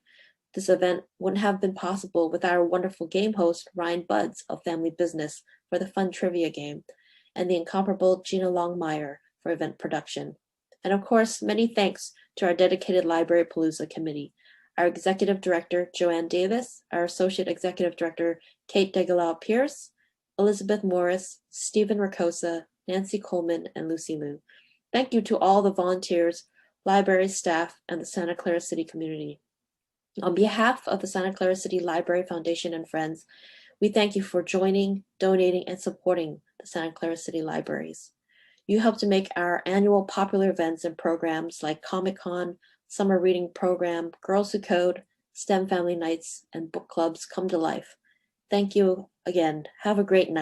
This event wouldn't have been possible without our wonderful game host, Ryan Buds of Family Business, for the fun trivia game, and the incomparable Gina Longmire for event production. And of course, many thanks to our dedicated Library Palooza committee, our Executive Director, Joanne Davis, our Associate Executive Director, Kate Degalau-Pierce, Elizabeth Morris, Stephen Rakosa, Nancy Coleman, and Lucy Liu. Thank you to all the volunteers, library staff, and the Santa Clara City community. On behalf of the Santa Clara City Library Foundation and friends, we thank you for joining, donating, and supporting the Santa Clara City Libraries. You help to make our annual popular events and programs like Comic-Con, Summer Reading Program, Girls Who Code, STEM Family Nights, and book clubs come to life. Thank you again. Have a great night.